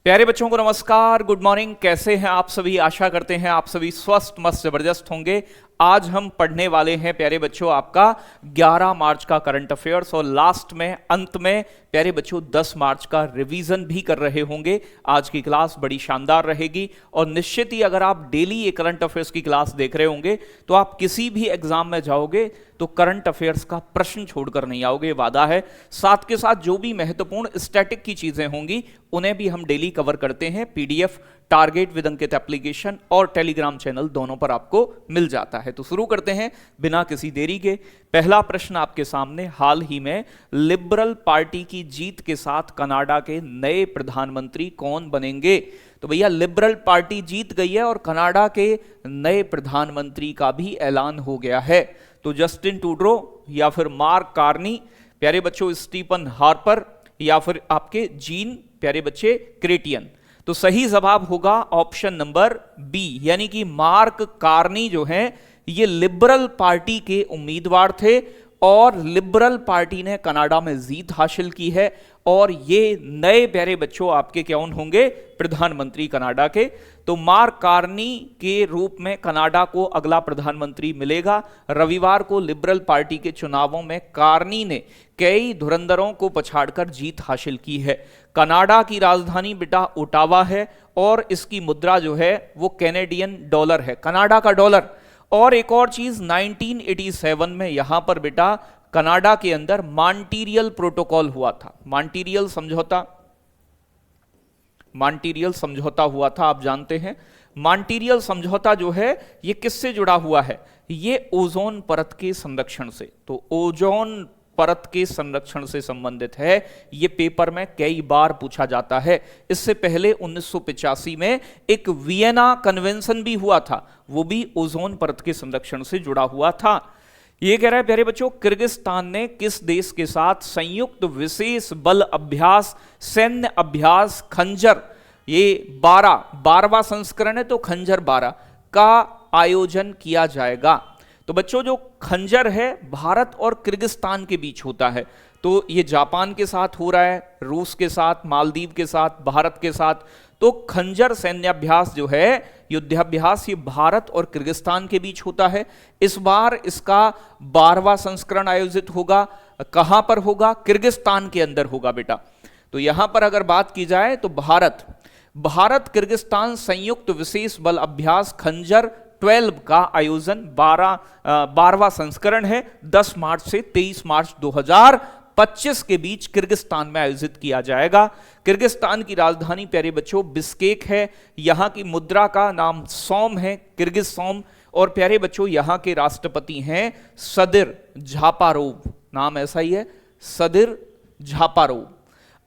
प्यारे बच्चों को नमस्कार, गुड मॉर्निंग। कैसे हैं आप सभी? आशा करते हैं आप सभी स्वस्थ मस्त जबरदस्त होंगे। आज हम पढ़ने वाले हैं प्यारे बच्चों आपका 11 मार्च का करंट अफेयर्स और लास्ट में अंत में प्यारे बच्चों 10 मार्च का रिवीजन भी कर रहे होंगे। आज की क्लास बड़ी शानदार रहेगी और निश्चित ही अगर आप डेली ये करंट अफेयर्स की क्लास देख रहे होंगे तो आप किसी भी एग्जाम में जाओगे तो करंट अफेयर्स का प्रश्न छोड़कर नहीं आओगे, वादा है। साथ के साथ जो भी महत्वपूर्ण स्टैटिक की चीजें होंगी उन्हें भी हम डेली कवर करते हैं। PDF, target with Ankit application और टेलीग्राम चैनल दोनों पर आपको मिल जाता है। तो शुरू करते हैं बिना किसी देरी के। पहला प्रश्न आपके सामने, हाल ही में लिबरल पार्टी की जीत के साथ कनाडा के नए प्रधानमंत्री कौन बनेंगे? तो भैया लिबरल पार्टी जीत गई है और कनाडा के नए प्रधानमंत्री का भी ऐलान हो गया है। तो जस्टिन ट्रूडो या फिर मार्क कार्नी, प्यारे बच्चों स्टीफन हार्पर या फिर आपके जीन प्यारे बच्चे क्रेटियन। तो सही जवाब होगा ऑप्शन नंबर बी, यानी कि मार्क कार्नी जो हैं ये लिबरल पार्टी के उम्मीदवार थे और लिबरल पार्टी ने कनाडा में जीत हासिल की है और ये नए प्यारे बच्चों आपके कौन होंगे? प्रधानमंत्री कनाडा के। तो मार्क कार्नी के रूप में कनाडा को अगला प्रधानमंत्री मिलेगा। रविवार को लिबरल पार्टी के चुनावों में कार्नी ने कई धुरंधरों को पछाड़कर जीत हासिल की है। कनाडा की राजधानी बेटा ओटावा है और इसकी मुद्रा जो है वो कैनेडियन डॉलर है, कनाडा का डॉलर। और एक और चीज, 1987 में यहां पर बेटा कनाडा के अंदर मॉन्ट्रियल प्रोटोकॉल हुआ था। मॉन्ट्रियल समझौता हुआ था, आप जानते हैं। मॉन्ट्रियल समझौता जो है ये किससे जुड़ा हुआ है? ये ओजोन परत के संरक्षण से। तो ओजोन परत के संरक्षण से संबंधित है। यह पेपर में कई बार पूछा जाता है। इससे पहले 1985 में एक वियना कन्वेंशन भी हुआ था, वो भी ओजोन परत के संरक्षण से जुड़ा हुआ था। यह कह रहा है प्यारे बच्चों, किर्गिस्तान ने किस देश के साथ संयुक्त विशेष बल अभ्यास, सैन्य अभ्यास खंजर, ये 12वां संस्करण है तो खंजर 12 का आयोजन किया जाएगा? तो बच्चों जो खंजर है भारत और किर्गिस्तान के बीच होता है। तो ये जापान के साथ हो रहा है, रूस के साथ, मालदीव के साथ, भारत के साथ। तो खंजर सैन्याभ्यास जो है, युद्धाभ्यास, ये भारत और किर्गिस्तान के बीच होता है। इस बार इसका 12वां संस्करण आयोजित होगा। कहां पर होगा? किर्गिस्तान के अंदर होगा बेटा। तो यहां पर अगर बात की जाए तो भारत किर्गिस्तान संयुक्त विशेष बल अभ्यास खंजर 12 का आयोजन 12वां संस्करण है 10 मार्च से 23 मार्च 2025 के बीच किर्गिस्तान में आयोजित किया जाएगा। किर्गिस्तान की राजधानी प्यारे बच्चों बिस्केक है। यहां की मुद्रा का नाम सोम है, किर्गिज सोम। और प्यारे बच्चों यहां के राष्ट्रपति हैं सदिर जापारोव, नाम ऐसा ही है, सदिर जापारोव।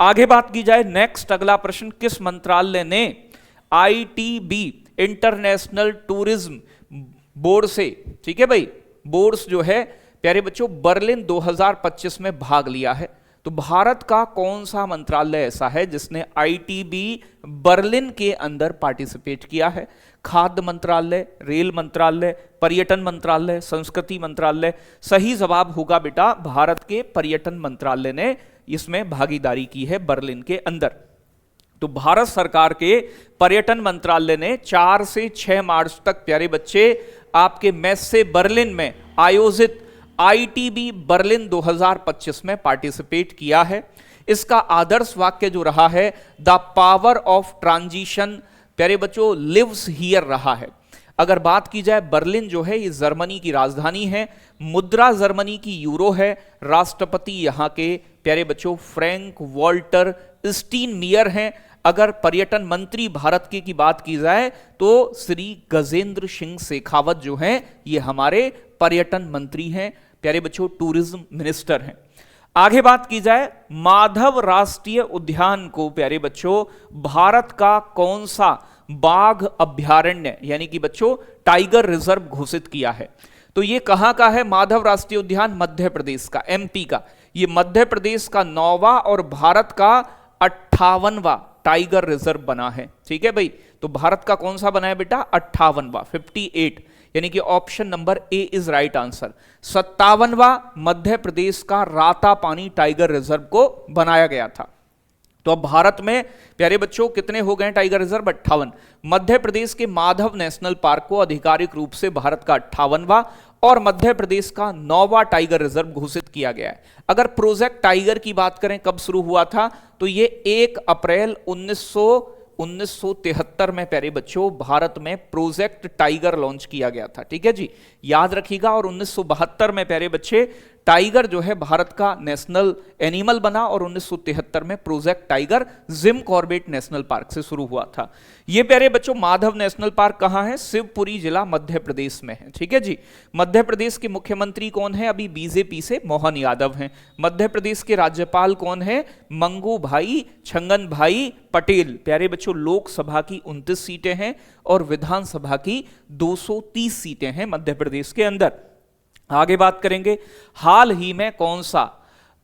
आगे बात की जाए, नेक्स्ट अगला प्रश्न, किस मंत्रालय ने आईटीबी इंटरनेशनल टूरिज्म बोर्ड से, ठीक है भाई, बोर्ड्स जो है प्यारे बच्चों बर्लिन 2025 में भाग लिया है? तो भारत का कौन सा मंत्रालय ऐसा है जिसने आईटीबी बर्लिन के अंदर पार्टिसिपेट किया है? खाद्य मंत्रालय, रेल मंत्रालय, पर्यटन मंत्रालय, संस्कृति मंत्रालय? सही जवाब होगा बेटा भारत के पर्यटन मंत्रालय ने इसमें भागीदारी की है बर्लिन के अंदर। तो भारत सरकार के पर्यटन मंत्रालय ने 4 से 6 मार्च तक प्यारे बच्चे आपके मेस्से बर्लिन में आयोजित आईटीबी बर्लिन 2025 में पार्टिसिपेट किया है। इसका आदर्श वाक्य जो रहा है, द पावर ऑफ ट्रांजिशन प्यारे बच्चों लिव्स हियर रहा है। अगर बात की जाए, बर्लिन जो है ये जर्मनी की राजधानी है, मुद्रा जर्मनी की यूरो है, राष्ट्रपति यहां के प्यारे बच्चों फ्रैंक वॉल्टर स्टीनमियर हैं। अगर पर्यटन मंत्री भारत के की बात की जाए तो श्री गजेंद्र सिंह शेखावत जो हैं ये हमारे पर्यटन मंत्री हैं, प्यारे बच्चों टूरिज्म मिनिस्टर हैं। आगे बात की जाए, माधव राष्ट्रीय उद्यान को प्यारे बच्चों भारत का कौन सा बाघ अभ्यारण्य यानी कि बच्चों टाइगर रिजर्व घोषित किया है? तो ये कहां का है माधव राष्ट्रीय उद्यान? मध्य प्रदेश का, एमपी का। ये मध्य प्रदेश का 9वां और भारत का 58वां टाइगर रिजर्व बना है, ठीक है भाई। तो भारत का कौन सा बना है बेटा? 58वां, 58, यानी कि option number A is right answer. 57वां मध्य प्रदेश का रातापानी टाइगर रिजर्व को बनाया गया था। तो अब भारत में प्यारे बच्चों कितने हो गए टाइगर रिजर्व? 58। मध्य प्रदेश के माधव नेशनल पार्क को आधिकारिक रूप से भारत का 58वां और मध्य प्रदेश का 9वां टाइगर रिजर्व घोषित किया गया है। अगर प्रोजेक्ट टाइगर की बात करें कब शुरू हुआ था, तो ये 1 अप्रैल 1973 में प्यारे बच्चों भारत में प्रोजेक्ट टाइगर लॉन्च किया गया था। ठीक है जी, याद रखिएगा। और 1972 में प्यारे बच्चे टाइगर जो है भारत का नेशनल एनिमल बना और 1973 में project tiger Jim Corbett national park से शुरू हुआ था। ये प्यारे बच्चों माधव नेशनल पार्क कहां है? शिवपुरी जिला मध्य प्रदेश में है। ठीक है जी। मध्य प्रदेश के मुख्यमंत्री कौन है? अभी बीजेपी से मोहन यादव हैं। मध्य प्रदेश के राज्यपाल कौन है? मंगू भाई छंगन भाई पटेल। प्यारे बच्चों लोकसभा की 29 सीटें हैं और विधानसभा की 230 सीटें हैं मध्य प्रदेश के अंदर। आगे बात करेंगे, हाल ही में कौन सा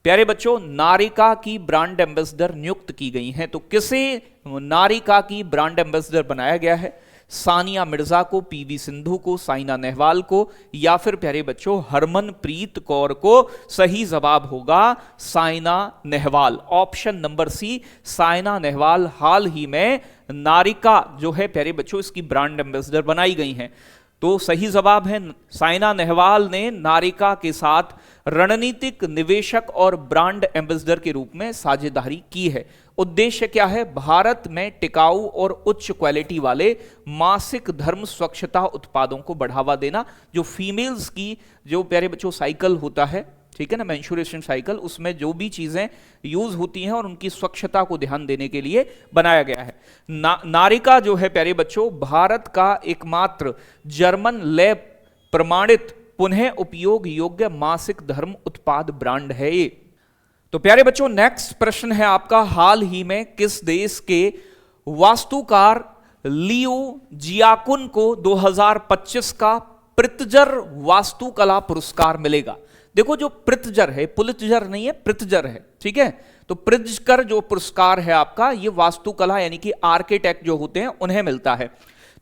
प्यारे बच्चों नारिका की ब्रांड एम्बेसडर नियुक्त की गई हैं? तो किसे नारिका की ब्रांड एम्बेसडर बनाया गया है? सानिया मिर्जा को, पीवी सिंधु को, साइना नेहवाल को, या फिर प्यारे बच्चों हरमनप्रीत कौर को? सही जवाब होगा Saina Nehwal. Option number C, Saina Nehwal हाल ही में नारिका जो है प्यारे बच्चों इसकी ब्रांड एम्बेसडर बनाई गई हैं। तो सही जवाब है साइना नेहवाल ने नारिका के साथ रणनीतिक निवेशक और ब्रांड एम्बेसडर के रूप में साझेदारी की है। उद्देश्य क्या है? भारत में टिकाऊ और उच्च क्वालिटी वाले मासिक धर्म स्वच्छता उत्पादों को बढ़ावा देना। जो फीमेल्स की जो प्यारे बच्चों साइकिल होता है, ठीक है ना, मेंस्ट्रुएशन साइकिल, उसमें जो भी चीजें यूज होती हैं और उनकी स्वच्छता को ध्यान देने के लिए बनाया गया है। नारिका जो है प्यारे बच्चों भारत का एकमात्र जर्मन लैब प्रमाणित पुनः उपयोग योग्य मासिक धर्म उत्पाद ब्रांड है ये। तो प्यारे बच्चों नेक्स्ट प्रश्न है आपका, हाल ही में किस देश के वास्तुकार लियो जियाकुन को 2025 का प्रित्जर वास्तुकला पुरस्कार मिलेगा? देखो जो प्रित्जर है, पुलित्जर नहीं है, प्रित्जर है। ठीक है, तो प्रित्जर जो पुरस्कार है आपका ये वास्तुकला यानी कि आर्किटेक्ट जो होते हैं उन्हें मिलता है।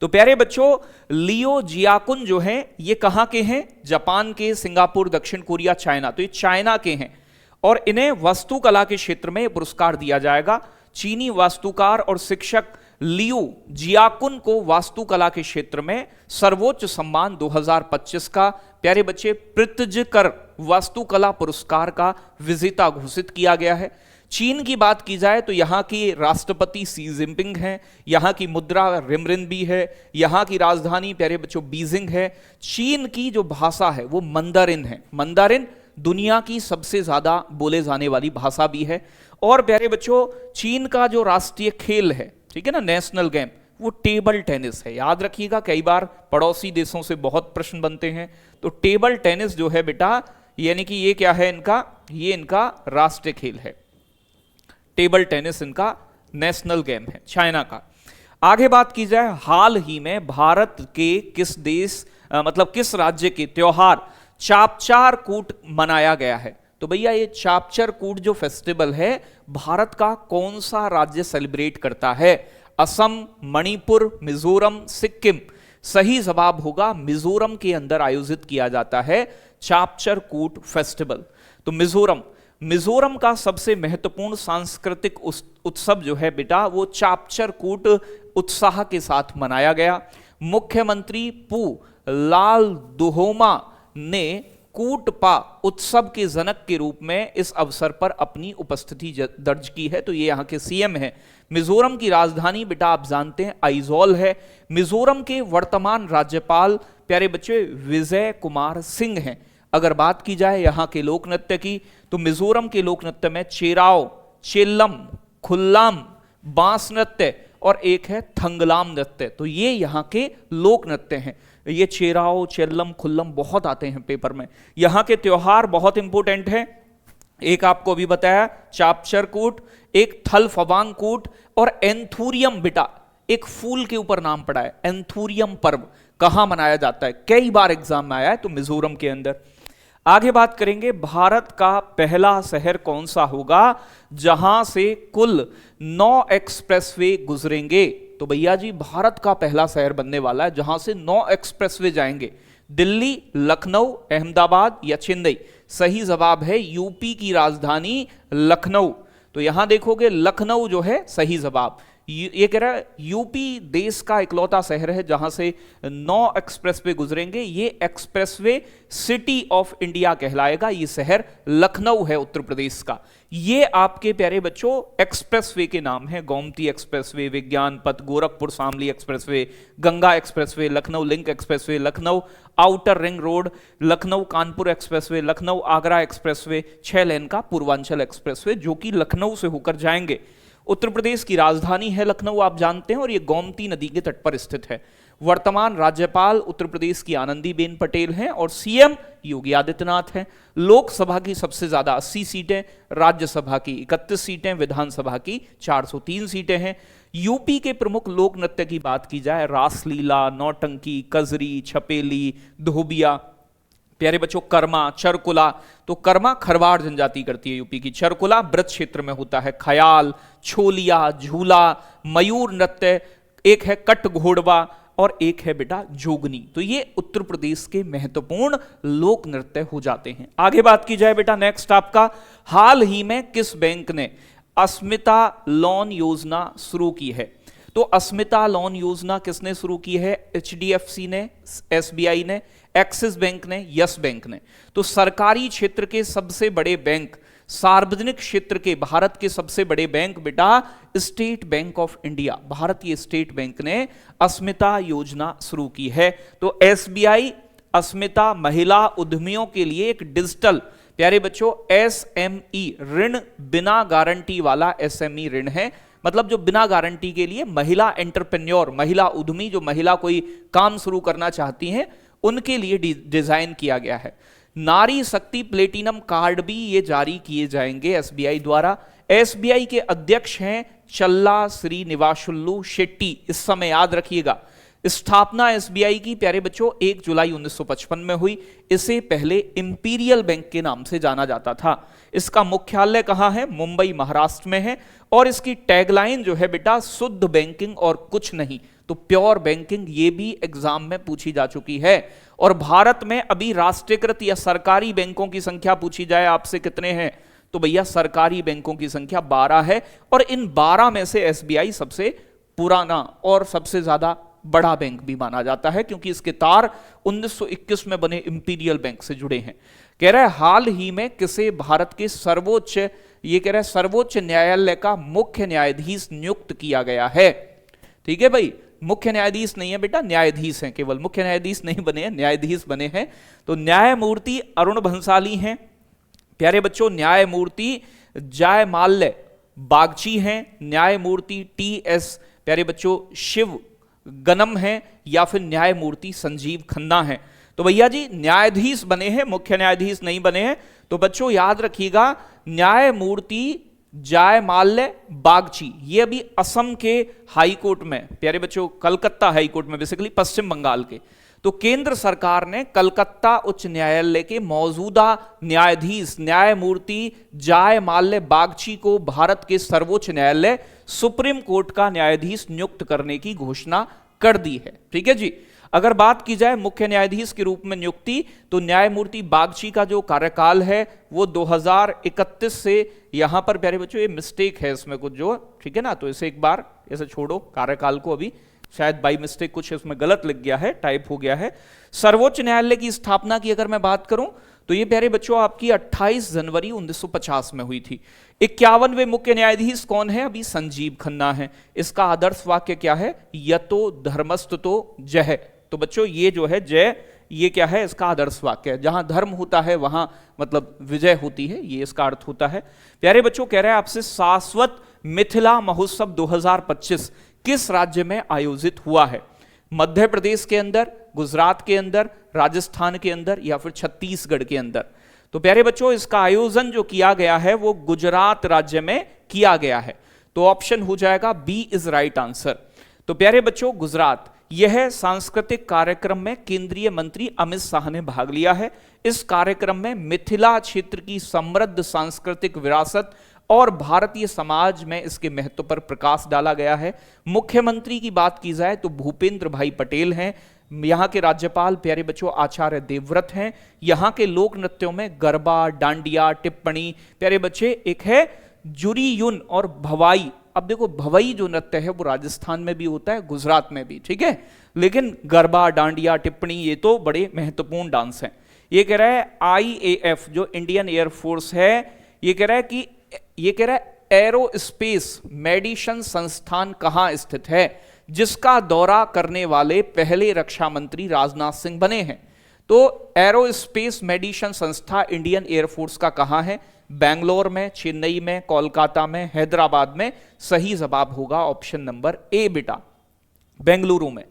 तो प्यारे बच्चों लियो जियाकुन जो हैं ये कहां के हैं? जापान के, सिंगापुर, दक्षिण कोरिया, चाइना। तो ये चाइना के हैं और इन्हें वास्तुकला के क्षेत्र में पुरस्कार दिया जाएगा। चीनी वास्तुकार और शिक्षक लियो जियाकुन को वास्तुकला के क्षेत्र में सर्वोच्च सम्मान 2025 का प्यारे बच्चे प्रित्जकर वास्तुकला पुरस्कार का विजेता घोषित किया गया है। चीन की बात की जाए तो यहां की राष्ट्रपति शी जिनपिंग हैं, यहां की मुद्रा रिमरिनबी है, यहां की राजधानी प्यारे बच्चों बीजिंग है। चीन की जो भाषा है वो मंदारिन है। मंदारिन दुनिया की सबसे ज्यादा बोले जाने वाली भाषा भी है। और प्यारे बच्चों चीन का जो राष्ट्रीय खेल है, ठीक है ना, नेशनल गेम, वो टेबल टेनिस है। याद रखिएगा कई बार पड़ोसी देशों से बहुत प्रश्न बनते हैं। तो टेबल टेनिस जो है बेटा यानी कि ये क्या है इनका, ये इनका राष्ट्रीय खेल है। टेबल टेनिस इनका नेशनल गेम है चाइना का। आगे बात की जाए, हाल ही में भारत के किस देश मतलब किस राज्य के त्योहार चापचार कूट मनाया गया है? तो भैया ये चापचार कूट जो फेस्टिवल है भारत का कौन सा राज्य सेलिब्रेट करता है? असम, मणिपुर, मिजोरम, सिक्किम। सही जवाब होगा मिजोरम के अंदर आयोजित किया जाता है चापचार कूट फेस्टिवल। तो मिजोरम का सबसे महत्वपूर्ण सांस्कृतिक उत्सव जो है बेटा वो चापचार कूट उत्साह के साथ मनाया गया। मुख्यमंत्री पू लालदुहोमा ने कूटपा उत्सव के जनक के रूप में इस अवसर पर अपनी उपस्थिति दर्ज की है। तो ये यहाँ के सीएम है। मिजोरम की राजधानी बेटा आप जानते हैं आइजॉल है। मिजोरम के वर्तमान राज्यपाल प्यारे बच्चे विजय कुमार सिंह हैं। अगर बात की जाए यहाँ के लोक नृत्य की तो मिजोरम के लोक नृत्य में चेराओ, चेल्लम, खुल्लाम, बांस नृत्य और एक है थंगलाम नृत्य। तो ये यहाँ के लोक नृत्य हैं। ये चेराओ, चेल्लम, खुल्लम बहुत आते हैं पेपर में। यहाँ के त्योहार बहुत इंपॉर्टेंट है। एक आपको अभी बताया चापचार कूट, एक थल फवांग कूट और एंथूरियम बेटा एक फूल के ऊपर नाम पड़ा है। एंथूरियम पर्व कहां मनाया जाता है? कई बार एग्जाम में आया है, तो मिजोरम के अंदर। आगे बात करेंगे, भारत का पहला शहर कौन सा होगा जहां से कुल 9 एक्सप्रेसवे गुजरेंगे? तो भैया जी भारत का पहला शहर बनने वाला है जहां से 9 एक्सप्रेसवे जाएंगे। दिल्ली, लखनऊ, अहमदाबाद या चेन्नई? सही जवाब है यूपी की राजधानी लखनऊ। तो यहां देखोगे लखनऊ जो है सही जवाब। ये कह रहा है यूपी देश का इकलौता शहर है जहां से 9 एक्सप्रेसवे गुजरेंगे, ये एक्सप्रेसवे सिटी ऑफ इंडिया कहलाएगा। ये शहर लखनऊ है उत्तर प्रदेश का। ये आपके प्यारे बच्चों एक्सप्रेसवे के नाम है, गोमती एक्सप्रेसवे, विज्ञान पथ, Gorakhpur Shamli expressway, Ganga expressway, Lucknow link expressway, Lucknow outer ring road, Lucknow Kanpur expressway, Lucknow Agra expressway, 6 लेन का पूर्वांचल एक्सप्रेसवे जो कि लखनऊ से होकर जाएंगे। उत्तर प्रदेश की राजधानी है लखनऊ, आप जानते हैं, और ये गोमती नदी के तट पर स्थित है। वर्तमान राज्यपाल उत्तर प्रदेश की आनंदीबेन पटेल हैं और सीएम योगी आदित्यनाथ हैं। लोकसभा की सबसे ज्यादा 80 सीटें, राज्यसभा की 31 सीटें, विधानसभा की 403 सीटें हैं। यूपी के प्रमुख लोक नृत्य की बात की जाए, रासलीला, नौटंकी, कजरी, छपेली, धोबिया, प्यारे बच्चों कर्मा, चरकुला। तो कर्मा खरवाड़ जनजाति करती है यूपी की, चरकुला ब्रज क्षेत्र में होता है, ख्याल, छोलिया, झूला, मयूर नृत्य, एक है कट घोड़वा और एक है बेटा जोगनी। तो ये उत्तर प्रदेश के महत्वपूर्ण लोक नृत्य हो जाते हैं। आगे बात की जाए बेटा, नेक्स्ट आपका, हाल ही में किस बैंक ने अस्मिता लोन योजना शुरू की है? तो अस्मिता लोन योजना किसने शुरू की है? एचडीएफसी ने, एसबीआई ने, एक्सिस बैंक ने, यस बैंक ने। तो सरकारी क्षेत्र के सबसे बड़े बैंक, सार्वजनिक क्षेत्र के भारत के सबसे बड़े बैंक बेटा स्टेट बैंक ऑफ इंडिया, भारतीय स्टेट बैंक ने अस्मिता योजना शुरू की है। तो एसबीआई अस्मिता महिला उद्यमियों के लिए एक डिजिटल, प्यारे बच्चों एसएमई ऋण, बिना गारंटी वाला एसएमई ऋण है, मतलब जो बिना गारंटी के लिए महिला एंटरप्रेन्योर, महिला उद्यमी, जो महिला कोई काम शुरू करना चाहती हैं उनके लिए डिजाइन किया गया है। नारी शक्ति प्लेटिनम कार्ड भी ये जारी किए जाएंगे एसबीआई द्वारा। एसबीआई के अध्यक्ष हैं चल्ला श्रीनिवासुलु शेट्टी, इस समय याद रखिएगा। स्थापना एसबीआई की प्यारे बच्चों 1 जुलाई 1955 में हुई। इसे पहले इंपीरियल बैंक के नाम से जाना जाता था। इसका मुख्यालय कहां है? मुंबई महाराष्ट्र में है। और इसकी टैगलाइन जो है बेटा शुद्ध बैंकिंग और कुछ नहीं, तो प्योर बैंकिंग, ये भी एग्जाम में पूछी जा चुकी है। और भारत में अभी राष्ट्रीयकृत या सरकारी बैंकों की संख्या पूछी जाए आपसे कितने हैं, तो भैया सरकारी बैंकों की संख्या 12 है। और इन 12 में से एसबीआई सबसे पुराना और सबसे ज्यादा बड़ा बैंक भी माना जाता है, क्योंकि इसके तार 1921 में बने इंपीरियल बैंक से जुड़े हैं। कह रहा है हाल ही में किसे भारत के सर्वोच्च, ये कह रहा है सर्वोच्च न्यायालय का मुख्य न्यायाधीश नियुक्त किया गया है। ठीक है भाई, मुख्य न्यायाधीश नहीं है बेटा, न्यायाधीश हैं केवल, मुख्य न्यायाधीश नहीं बने हैं, न्यायाधीश बने हैं। तो न्यायमूर्ति अरुण भंसाली हैं प्यारे बच्चों, न्यायमूर्ति जयमाल्य बागची हैं, न्यायमूर्ति टीएस प्यारे बच्चों शिव गनम हैं, या फिर न्यायमूर्ति संजीव खन्ना हैं। तो भैया जी न्यायाधीश बने हैं, मुख्य न्यायाधीश नहीं बने हैं। तो बच्चों याद रखिएगा न्यायमूर्ति जयमाल्य बागची, ये अभी असम के हाई कोर्ट में, प्यारे बच्चों कलकत्ता हाई कोर्ट में, बेसिकली पश्चिम बंगाल के। तो केंद्र सरकार ने कलकत्ता उच्च न्यायालय के मौजूदा न्यायाधीश न्यायमूर्ति जयमाल्य बागची को भारत के सर्वोच्च न्यायालय सुप्रीम कोर्ट का न्यायाधीश नियुक्त करने की घोषणा कर दी है। ठीक है जी। अगर बात की जाए मुख्य न्यायाधीश के रूप में नियुक्ति, तो न्यायमूर्ति बागची का जो कार्यकाल है वो 2031 से, यहां पर प्यारे बच्चों ये मिस्टेक है इसमें कुछ जो, ठीक है ना, तो इसे एक बार ऐसे छोड़ो कार्यकाल को, अभी शायद बाई मिस्टेक कुछ इसमें गलत लिख गया है, टाइप हो गया है। सर्वोच्च न्यायालय की स्थापना की अगर मैं बात करूं तो ये प्यारे बच्चों आपकी 28 जनवरी 1950 में हुई थी। 51वें मुख्य न्यायाधीश कौन है? अभी संजीव खन्ना है। इसका आदर्श वाक्य क्या है? यतो धर्मस्तुतो जय। तो बच्चों ये जो है जय, ये क्या है? इसका आदर्श वाक्य है। जहां धर्म होता है वहां मतलब विजय होती है, ये इसका अर्थ होता है। प्यारे बच्चों कह रहे हैं आपसे शाश्वत मिथिला महोत्सव 2025 किस राज्य में आयोजित हुआ है? मध्य प्रदेश के अंदर, गुजरात के अंदर, राजस्थान के अंदर, या फिर छत्तीसगढ़ के अंदर? तो प्यारे बच्चों इसका आयोजन जो किया गया है वो गुजरात राज्य में किया गया है। तो ऑप्शन हो जाएगा बी इज राइट आंसर। तो प्यारे बच्चों गुजरात, यह सांस्कृतिक कार्यक्रम में केंद्रीय मंत्री अमित शाह ने भाग लिया है। इस कार्यक्रम में मिथिला क्षेत्र की समृद्ध सांस्कृतिक विरासत और भारतीय समाज में इसके महत्व पर प्रकाश डाला गया है। मुख्यमंत्री की बात की जाए तो भूपेंद्र भाई पटेल हैं। यहां के राज्यपाल प्यारे बच्चों आचार्य देवव्रत हैं। यहां के लोक नृत्यों में गरबा, डांडिया, टिप्पणी, प्यारे बच्चे एक है जुरीयुन और भवाई। अब देखो भवई जो नृत्य है वो राजस्थान में भी होता है, गुजरात में भी, ठीक है, लेकिन गरबा, डांडिया, टिप्पणी ये तो बड़े महत्वपूर्ण डांस हैं। ये कह रहा है IAF जो इंडियन एयरफोर्स है, ये कह रहा है एरोस्पेस मेडिसन संस्थान कहां स्थित है, जिसका दौरा करने वाले पहले रक्षा मंत्री राजनाथ सिंह बने हैं। तो एरोस्पेस मेडिसन संस्था इंडियन एयरफोर्स का कहां है? बेंगलोर में, चेन्नई में, कोलकाता में, हैदराबाद में। सही जवाब होगा ऑप्शन नंबर ए बेटा, बेंगलुरु में।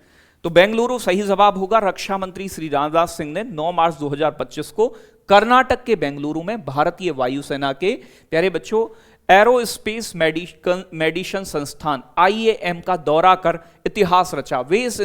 तो बेंगलुरु सही जवाब होगा। रक्षा मंत्री श्री राजनाथ सिंह ने 9 मार्च 2025 को कर्नाटक के बेंगलुरु में भारतीय वायुसेना के प्यारे बच्चों एरोस्पेस मेडिसन संस्थान IAM का दौरा कर इतिहास रचा। वे इस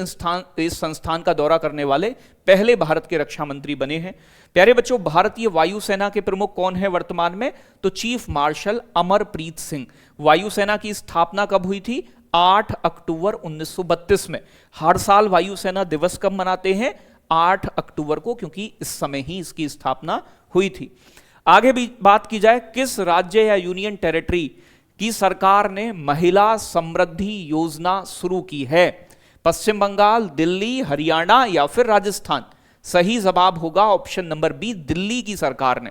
संस्थान का दौरा करने वाले पहले भारत के रक्षा मंत्री बने हैं। प्यारे बच्चों, भारतीय वायुसेना के प्रमुख कौन है वर्तमान में? तो चीफ मार्शल अमरप्रीत सिंह। वायुसेना की स्थापना कब हुई थी? 8 अक्टूबर 1932 में। हर साल वायुसेना दिवस कब मनाते हैं? 8 अक्टूबर को, क्योंकि इस समय ही इसकी स्थापना हुई थी। आगे भी बात की जाए, किस राज्य या यूनियन टेरिटरी की सरकार ने महिला समृद्धि योजना शुरू की है? पश्चिम बंगाल, दिल्ली, हरियाणा या फिर राजस्थान? सही जवाब होगा ऑप्शन नंबर बी, दिल्ली की सरकार ने।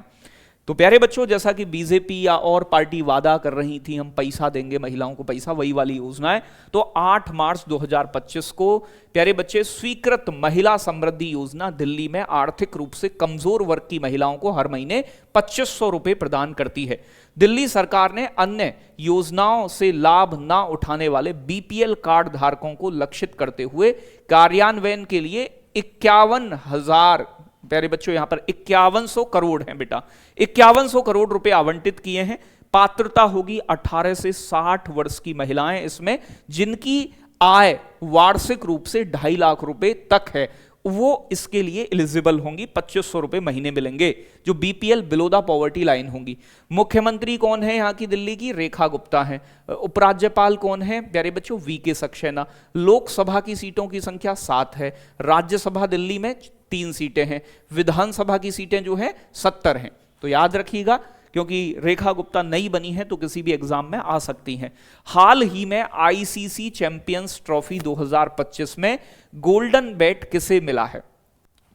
तो प्यारे बच्चों, जैसा कि बीजेपी या और पार्टी वादा कर रही थी हम पैसा देंगे महिलाओं को पैसा, वही वाली योजना है। तो 8 मार्च 2025 को प्यारे बच्चे स्वीकृत महिला समृद्धि योजना दिल्ली में आर्थिक रूप से कमजोर वर्ग की महिलाओं को हर महीने 2500 रुपए प्रदान करती है। दिल्ली सरकार ने अन्य योजनाओं से लाभ ना उठाने वाले BPL कार्ड धारकों को लक्षित करते हुए कार्यान्वयन के लिए 51,000 प्यारे बच्चों यहां पर 5100 करोड़ हैं बेटा, 5100 करोड़ रुपए आवंटित किए हैं। पात्रता होगी 18 से 60 वर्ष की महिलाएं इसमें, जिनकी आय वार्षिक रूप से 2.5 लाख रुपए तक है, वो इसके लिए एलिजिबल होंगी। 2500 रुपए महीने मिलेंगे, जो BPL below the poverty line होंगी। मुख्यमंत्री कौन है यहाँ की दिल्ली की? रेखा गुप्ता है। उपराज्यपाल कौन है प्यारे बच्चों? VK सक्सेना। लोकसभा की सीटों की संख्या 7 है। राज्यसभा दिल्ली में 3 सीटें हैं। विधानसभा की सीटें जो है 70 हैं। तो याद रखिएगा, क्योंकि रेखा गुप्ता नई बनी है तो किसी भी एग्जाम में आ सकती हैं। हाल ही में ICC चैंपियंस ट्रॉफी 2025 में गोल्डन बैट किसे मिला है?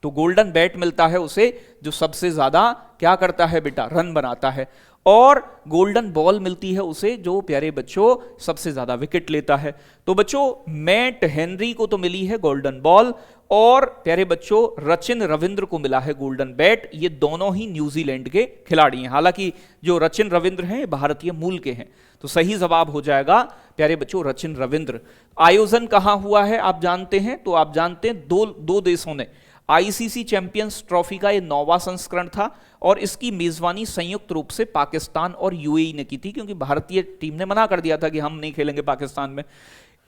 तो गोल्डन बैट मिलता है उसे जो सबसे ज्यादा क्या करता है बेटा? रन बनाता है। और गोल्डन बॉल मिलती है उसे जो प्यारे बच्चों सबसे ज्यादा विकेट लेता है। तो बच्चों मैट हेनरी को तो मिली है गोल्डन बॉल, और प्यारे बच्चों रचिन रविंद्र को मिला है गोल्डन बैट। ये दोनों ही न्यूजीलैंड के खिलाड़ी हैं, हालांकि जो रचिन रविंद्र हैं भारतीय मूल के हैं। तो सही जवाब हो जाएगा प्यारे बच्चों रचिन रविंद्र। आयोजन कहां हुआ है आप जानते हैं? तो आप जानते हैं दो देशों ने ICC चैंपियंस ट्रॉफी का ये 9वां संस्करण था, और इसकी मेजबानी संयुक्त रूप से पाकिस्तान और UAE ने की थी, क्योंकि भारतीय टीम ने मना कर दिया था कि हम नहीं खेलेंगे पाकिस्तान में।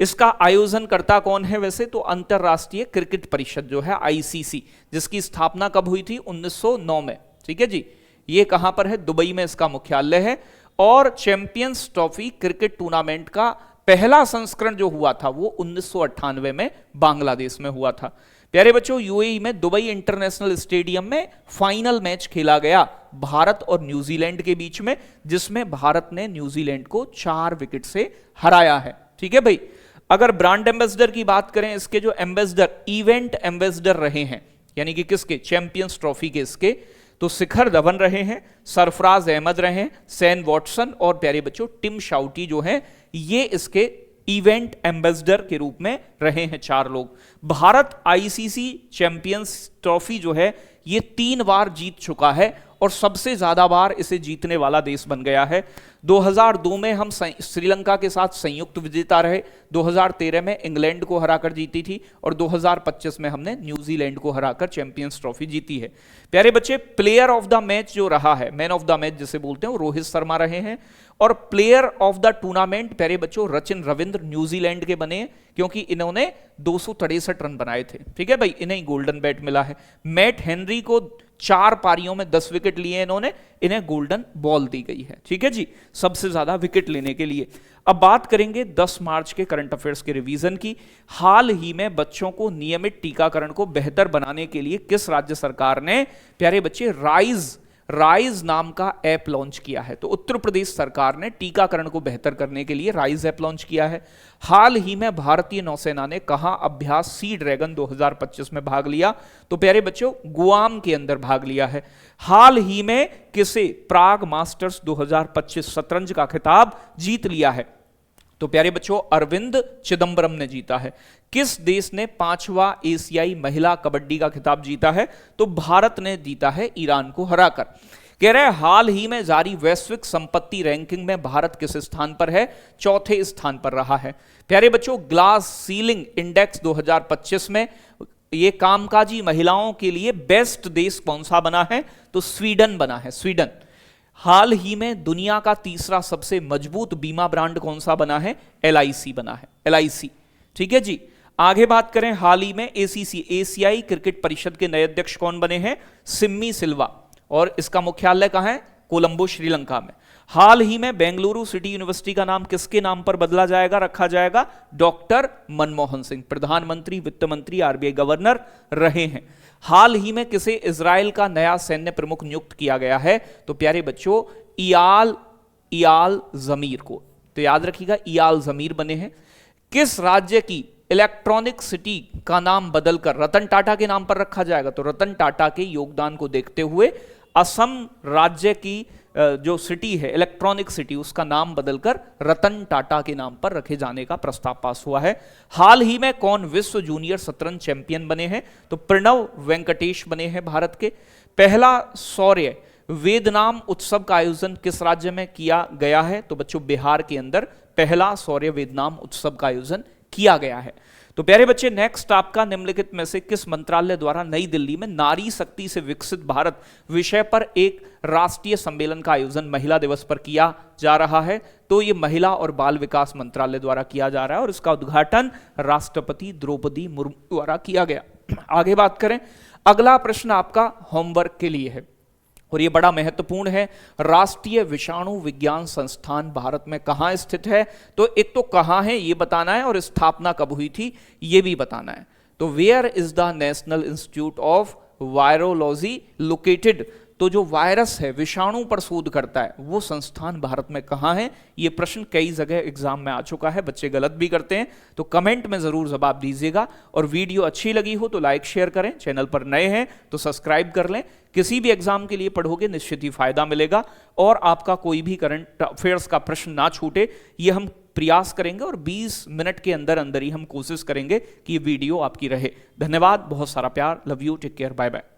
इसका आयोजन करता कौन है वैसे? तो अंतरराष्ट्रीय क्रिकेट परिषद जो है ICC, जिसकी स्थापना कब हुई थी? 1909 में। ठीक है जी, ये कहां पर है? दुबई में इसका मुख्यालय है। और चैंपियंस ट्रॉफी क्रिकेट टूर्नामेंट का पहला संस्करण जो हुआ था वो 1998 में बांग्लादेश में हुआ था। प्यारे बच्चों, UAE में दुबई इंटरनेशनल स्टेडियम में फाइनल मैच खेला गया भारत और न्यूजीलैंड के बीच में, जिसमें भारत ने न्यूजीलैंड को 4 विकेट से हराया है। ठीक है भाई। अगर ब्रांड एम्बेसडर की बात करें, इसके जो एम्बेसडर, इवेंट एम्बेसडर रहे हैं, यानी कि किसके? चैंपियंस ट्रॉफी के इसके, तो शिखर धवन रहे हैं, सरफराज अहमद रहे हैं, सैन वॉटसन और प्यारे बच्चों टिम शाउटी जो हैं, ये इसके इवेंट एम्बेसडर के रूप में रहे हैं 4 लोग। भारत ICC चैंपियंस ट्रॉफी जो है ये 3 बार जीत चुका है, और सबसे ज्यादा बार इसे जीतने वाला देश बन गया है। 2002 में हम श्रीलंका के साथ संयुक्त विजेता रहे, 2013 में इंग्लैंड को हराकर जीती थी, और 2025 में हमने न्यूजीलैंड को हराकर चैंपियंस ट्रॉफी जीती है। प्यारे बच्चे, प्लेयर ऑफ द मैच जो रहा है, मैन ऑफ द मैच जिसे बोलते हैं, वो रोहित शर्मा रहे हैं। और प्लेयर ऑफ द टूर्नामेंट प्यारे बच्चों रचिन रविंद्र न्यूजीलैंड के बने, क्योंकि इन्होंने 263 रन बनाए थे। ठीक है भाई, इन्हें गोल्डन बैट मिला है। मैट हेनरी को 4 पारियों में 10 विकेट लिए इन्होंने, इन्हें गोल्डन बॉल दी गई है। ठीक है जी, सबसे ज्यादा विकेट लेने के लिए। अब बात करेंगे 10 मार्च के करंट अफेयर्स के रिवीजन की। हाल ही में बच्चों को नियमित टीकाकरण को बेहतर बनाने के लिए किस राज्य सरकार ने प्यारे बच्चे राइज राइज नाम का ऐप लॉन्च किया है। तो उत्तर प्रदेश सरकार ने टीकाकरण को बेहतर करने के लिए राइज ऐप लॉन्च किया है। हाल ही में भारतीय नौसेना ने कहां अभ्यास सी ड्रैगन 2025 में भाग लिया? तो प्यारे बच्चों, गुआम के अंदर भाग लिया है। हाल ही में किसे प्राग मास्टर्स 2025 शतरंज का खिताब जीत लिया है? तो प्यारे बच्चों, अरविंद चिदंबरम ने जीता है। किस देश ने 5वां एशियाई महिला कबड्डी का खिताब जीता है? तो भारत ने जीता है, ईरान को हराकर। कह रहे हैं हाल ही में जारी वैश्विक संपत्ति रैंकिंग में भारत किस स्थान पर है? चौथे स्थान पर रहा है। प्यारे बच्चों, ग्लास सीलिंग इंडेक्स 2025 में ये कामकाजी महिलाओं के लिए बेस्ट देश कौन सा बना है? तो स्वीडन बना है, स्वीडन। हाल ही में दुनिया का तीसरा सबसे मजबूत बीमा ब्रांड कौन सा बना है? LIC बना है, LIC। ठीक है जी। आगे बात करें, हाल ही में ACC एशियाई क्रिकेट परिषद के नए अध्यक्ष कौन बने हैं? सिम्मी सिल्वा, और इसका मुख्यालय कहां है? कोलंबो, श्रीलंका में। हाल ही में बेंगलुरु सिटी यूनिवर्सिटी का नाम किसके नाम पर बदला जाएगा, रखा जाएगा? डॉक्टर मनमोहन सिंह, प्रधानमंत्री, वित्त मंत्री, RBI गवर्नर रहे हैं। हाल ही में किसे इजराइल का नया सैन्य प्रमुख नियुक्त किया गया है? तो प्यारे बच्चों, इयाल जमीर को। तो याद रखिएगा, इयाल जमीर बने हैं। किस राज्य की इलेक्ट्रॉनिक सिटी का नाम बदलकर रतन टाटा के नाम पर रखा जाएगा? तो रतन टाटा के योगदान को देखते हुए असम राज्य की जो सिटी है, इलेक्ट्रॉनिक सिटी, उसका नाम बदलकर रतन टाटा के नाम पर रखे जाने का प्रस्ताव पास हुआ है। हाल ही में कौन विश्व जूनियर शतरंज चैंपियन बने हैं? तो प्रणव वेंकटेश बने हैं भारत के। पहला सौर्य वेदनाम उत्सव का आयोजन किस राज्य में किया गया है? तो बच्चों, बिहार के अंदर पहला सौर्य वेदनाम उत्सव का आयोजन किया गया है। तो प्यारे बच्चे, नेक्स्ट आपका निम्नलिखित में से किस मंत्रालय द्वारा नई दिल्ली में नारी शक्ति से विकसित भारत विषय पर एक राष्ट्रीय सम्मेलन का आयोजन महिला दिवस पर किया जा रहा है? तो ये महिला और बाल विकास मंत्रालय द्वारा किया जा रहा है और इसका उद्घाटन राष्ट्रपति द्रौपदी मुर्मू द्वारा किया गया। आगे बात करें, अगला प्रश्न आपका होमवर्क के लिए है और ये बड़ा महत्वपूर्ण है। राष्ट्रीय विषाणु विज्ञान संस्थान भारत में कहां स्थित है? तो एक तो कहां है ये बताना है और स्थापना कब हुई थी ये भी बताना है। तो where is the National Institute of Virology located? तो जो वायरस है, विषाणु पर शोध करता है, वो संस्थान भारत में कहां है? ये प्रश्न कई जगह एग्जाम में आ चुका है, बच्चे गलत भी करते हैं, तो कमेंट में जरूर जवाब दीजिएगा। और वीडियो अच्छी लगी हो तो लाइक शेयर करें, चैनल पर नए हैं तो सब्सक्राइब कर लें। किसी भी एग्जाम के लिए पढ़ोगे निश्चित ही फायदा मिलेगा और आपका कोई भी करंट अफेयर्स का प्रश्न ना छूटे, ये हम प्रयास करेंगे और 20 मिनट के अंदर अंदर ही हम कोशिश करेंगे कि ये वीडियो आपकी रहे। धन्यवाद, बहुत सारा प्यार, love you, take care, bye bye.